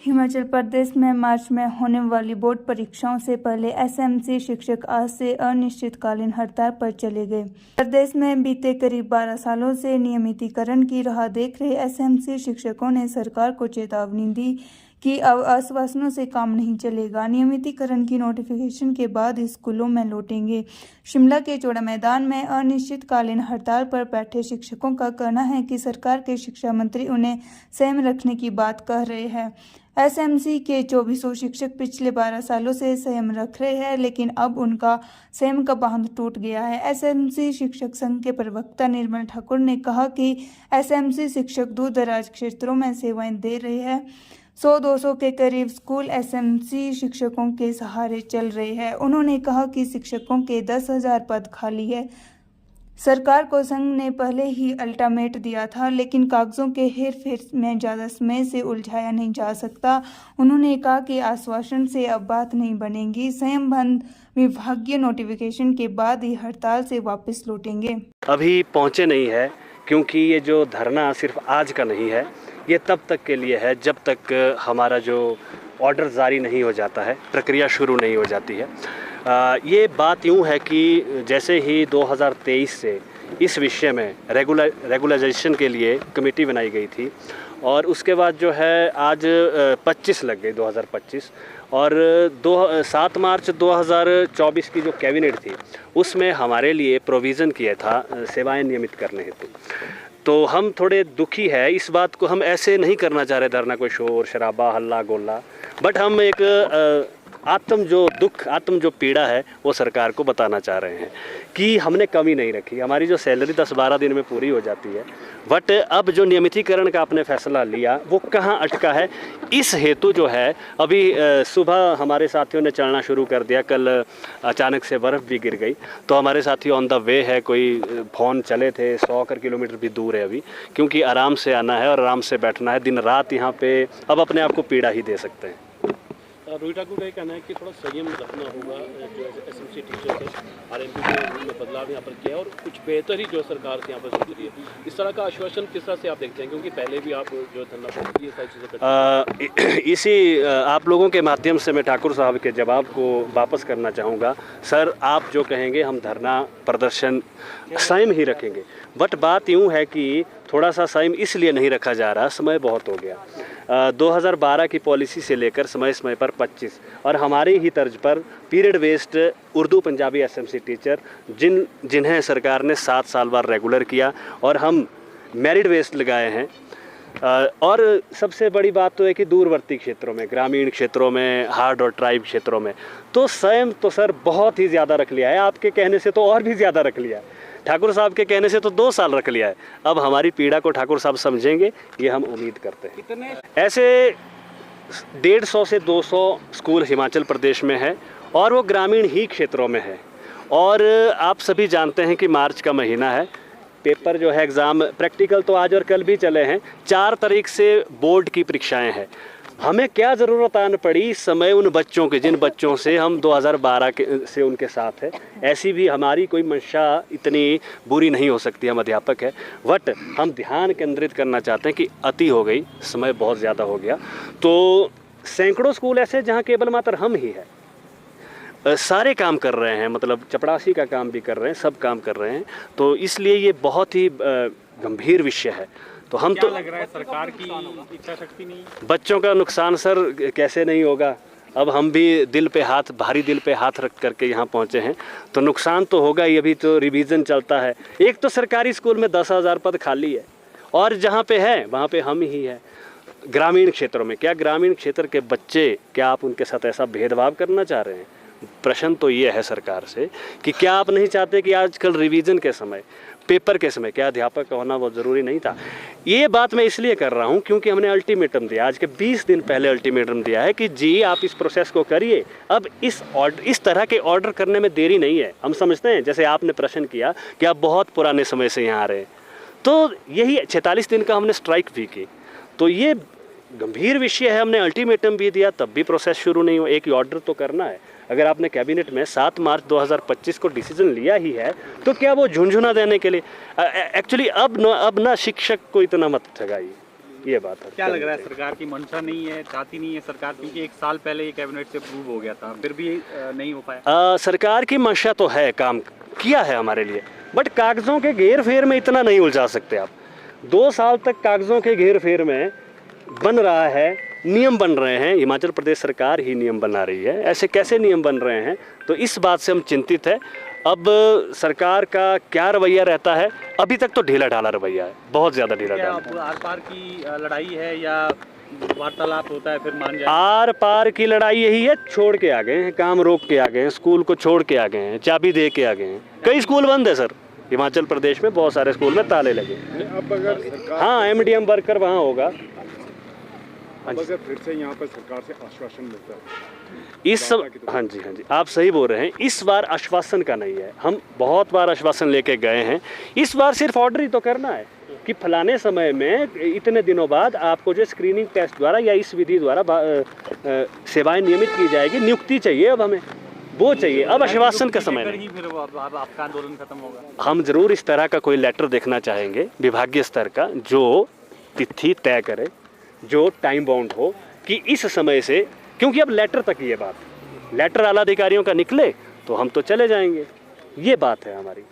हिमाचल प्रदेश में मार्च में होने वाली बोर्ड परीक्षाओं से पहले एसएमसी शिक्षक आज से अनिश्चितकालीन हड़ताल पर चले गए। प्रदेश में बीते करीब 12 सालों से नियमितीकरण की राह देख रहे एसएमसी शिक्षकों ने सरकार को चेतावनी दी कि अब आश्वासनों से काम नहीं चलेगा। नियमितीकरण की नोटिफिकेशन के बाद स्कूलों में लौटेंगे। शिमला के चौड़ा मैदान में अनिश्चितकालीन हड़ताल पर बैठे शिक्षकों का कहना है कि सरकार के शिक्षा मंत्री उन्हें संयम रखने की बात कह रहे हैं। एसएमसी के 2400 शिक्षक पिछले 12 सालों से संयम रख रहे हैं, लेकिन अब उनका संयम का बांध टूट गया है। एसएमसी शिक्षक संघ के प्रवक्ता निर्मल ठाकुर ने कहा कि एसएमसी शिक्षक दूर दराज क्षेत्रों में सेवाएं दे रहे हैं। 100-200 के करीब स्कूल एसएमसी शिक्षकों के सहारे चल रहे हैं। उन्होंने कहा कि शिक्षकों के 10,000 पद खाली है। सरकार को संघ ने पहले ही अल्टीमेट दिया था, लेकिन कागजों के हेरफेर में ज़्यादा समय से उलझाया नहीं जा सकता। उन्होंने कहा कि आश्वासन से अब बात नहीं बनेगी। संयम बंद विभागीय नोटिफिकेशन के बाद ही हड़ताल से वापस लौटेंगे। अभी पहुंचे नहीं है, क्योंकि ये जो धरना सिर्फ आज का नहीं है, ये तब तक के लिए है जब तक हमारा जो ऑर्डर जारी नहीं हो जाता है, प्रक्रिया शुरू नहीं हो जाती है। ये बात यूँ है कि जैसे ही 2023 से इस विषय में रेगुलराइजेशन के लिए कमेटी बनाई गई थी और उसके बाद जो है आज 25 लग गई 2025 और 7 मार्च 2024 की जो कैबिनेट थी उसमें हमारे लिए प्रोविज़न किया था सेवाएं नियमित करने हेतु। तो हम थोड़े दुखी है इस बात को, हम ऐसे नहीं करना चाह रहे धरना कोई शोर शराबा हल्ला गोला, बट हम एक आत्म जो पीड़ा है वो सरकार को बताना चाह रहे हैं कि हमने कमी नहीं रखी। हमारी जो सैलरी 10-12 दिन में पूरी हो जाती है, बट अब जो नियमितीकरण का आपने फैसला लिया वो कहाँ अटका है, इस हेतु जो है अभी सुबह हमारे साथियों ने चलना शुरू कर दिया। कल अचानक से बर्फ़ भी गिर गई, तो हमारे साथी ऑन द वे है, कोई फ़ोन चले थे 100 किलोमीटर भी दूर है अभी, क्योंकि आराम से आना है और आराम से बैठना है। दिन रात यहाँ पे अब अपने आप को पीड़ा ही दे सकते हैं। रोहित ठाकुर का कहना है कि थोड़ा संयम रखना होगा। जो एसएमसी टीचर है आरएमपी में बदलाव यहाँ पर किया और कुछ बेहतर ही जो सरकार से यहाँ पर सोच रही है, इस तरह का आश्वासन किस तरह से आप देखते हैं, क्योंकि पहले भी आप जो धरना ये सारी चीज़ें करते हैं। इसी आप लोगों के माध्यम से मैं ठाकुर साहब के जवाब को वापस करना चाहूँगा। सर, आप जो कहेंगे हम धरना प्रदर्शन संयम ही रखेंगे, बट बात यूँ है कि थोड़ा सा संयम इसलिए नहीं रखा जा रहा, समय बहुत हो गया। 2012 की पॉलिसी से लेकर समय पर 25 और हमारी ही तर्ज पर period based Urdu Punjabi SMC teacher जिन्हें सरकार ने 7 साल बाद रेगुलर किया और हम मेरिट बेस्ड लगाए हैं। और सबसे बड़ी बात तो है कि दूरवर्ती क्षेत्रों में, ग्रामीण क्षेत्रों में, हार्ड और ट्राइब क्षेत्रों में तो संयम तो सर बहुत ही ज़्यादा रख लिया है। आपके कहने से तो और भी ज़्यादा रख लिया है, ठाकुर साहब के कहने से तो 2 साल रख लिया है। अब हमारी पीड़ा को ठाकुर साहब समझेंगे, ये हम उम्मीद करते हैं। ऐसे 150 से 200 स्कूल हिमाचल प्रदेश में है और वो ग्रामीण ही क्षेत्रों में है। और आप सभी जानते हैं कि मार्च का महीना है, पेपर जो है एग्ज़ाम प्रैक्टिकल तो आज और कल भी चले हैं, 4 तारीख से बोर्ड की परीक्षाएं हैं। हमें क्या ज़रूरत आन पड़ी इस समय उन बच्चों के, जिन बच्चों से हम 2012 से उनके साथ है। ऐसी भी हमारी कोई मंशा इतनी बुरी नहीं हो सकती, हम अध्यापक है, बट हम ध्यान केंद्रित करना चाहते हैं कि अति हो गई, समय बहुत ज़्यादा हो गया। तो सैकड़ों स्कूल ऐसे जहाँ केवल मात्र हम ही है, सारे काम कर रहे हैं, मतलब चपरासी का काम भी कर रहे हैं, सब काम कर रहे हैं। तो इसलिए ये बहुत ही गंभीर विषय है। तो हम क्या लग रहा है सरकार की इच्छा शक्ति नहीं, बच्चों का नुकसान सर कैसे नहीं होगा। अब हम भी भारी दिल पे हाथ रख करके यहाँ पहुँचे हैं, तो नुकसान तो होगा ही। अभी तो रिवीजन चलता है। एक तो सरकारी स्कूल में 10,000 पद खाली है और जहाँ पे है वहाँ पे हम ही है। ग्रामीण क्षेत्रों में क्या, ग्रामीण क्षेत्र के बच्चे, क्या आप उनके साथ ऐसा भेदभाव करना चाह रहे हैं? प्रश्न तो ये है सरकार से कि क्या आप नहीं चाहते कि आजकल रिवीजन के समय, पेपर के समय, क्या अध्यापक का होना बहुत ज़रूरी नहीं था? ये बात मैं इसलिए कर रहा हूँ क्योंकि हमने अल्टीमेटम दिया, आज के 20 दिन पहले अल्टीमेटम दिया है कि जी आप इस प्रोसेस को करिए। अब इस तरह के ऑर्डर करने में देरी नहीं है। हम समझते हैं, जैसे आपने प्रश्न किया कि आप बहुत पुराने समय से यहाँ आ रहे हैं, तो यही 46 दिन का हमने स्ट्राइक भी की, तो ये गंभीर विषय है। हमने अल्टीमेटम भी दिया, तब भी प्रोसेस शुरू नहीं हो। एक ही ऑर्डर तो करना है। अगर आपने कैबिनेट में 7 मार्च 2025 को डिसीजन लिया ही है, तो क्या वो झुंझुना देने के लिए? एक्चुअली अब ना शिक्षक को इतना मत ठगाइए। ये बात है। क्या लग रहा है, सरकार की मंशा नहीं है, चाहती नहीं है सरकार, क्योंकि 1 साल पहले ये कैबिनेट से अप्रूव हो गया था, फिर भी नहीं हो पाया। सरकार की मंशा तो है, काम किया है हमारे लिए, बट कागज़ों के घेर फेर में इतना नहीं उलझा सकते आप। 2 साल तक कागज़ों के घेर फेर में बन रहा है, नियम बन रहे हैं, हिमाचल प्रदेश सरकार ही नियम बना रही है, ऐसे कैसे नियम बन रहे हैं, तो इस बात से हम चिंतित है। अब सरकार का क्या रवैया रहता है, अभी तक तो ढीला ढाला रवैया है, बहुत ज़्यादा ढीला क्या ढाला। आर पार की लड़ाई है या वार्तालाप होता है फिर मान जाए? आर पार की लड़ाई यही है, छोड़ के आ गए हैं, काम रोक के आ गए हैं, स्कूल को छोड़ के आ गए हैं, चाबी दे के आ गए हैं। कई स्कूल बंद है सर, हिमाचल प्रदेश में बहुत सारे स्कूल में ताले लगे। अब अगर सरकार हाँ, एमडीएम वर्कर वहाँ होगा। अब अगर फिर से यहाँ पर सरकार से आश्वासन मिलता है हाँ जी, आप सही बोल रहे हैं। इस बार आश्वासन का नहीं है, हम बहुत बार आश्वासन लेके गए हैं, इस बार सिर्फ ऑर्डर ही तो करना है कि फलाने समय में इतने दिनों बाद आपको जो स्क्रीनिंग टेस्ट द्वारा या इस विधि द्वारा सेवाएं नियमित की जाएगी, नियुक्ति चाहिए, अब हमें वो चाहिए, अब आश्वासन का समय नहीं। फिर आपका आंदोलन खत्म होगा। हम जरूर इस तरह का कोई लेटर देखना चाहेंगे विभागीय स्तर का, जो तिथि तय करे, जो टाइम बाउंड हो कि इस समय से, क्योंकि अब लेटर तक ये बात, लेटर आला अधिकारियों का निकले तो हम तो चले जाएंगे, ये बात है हमारी।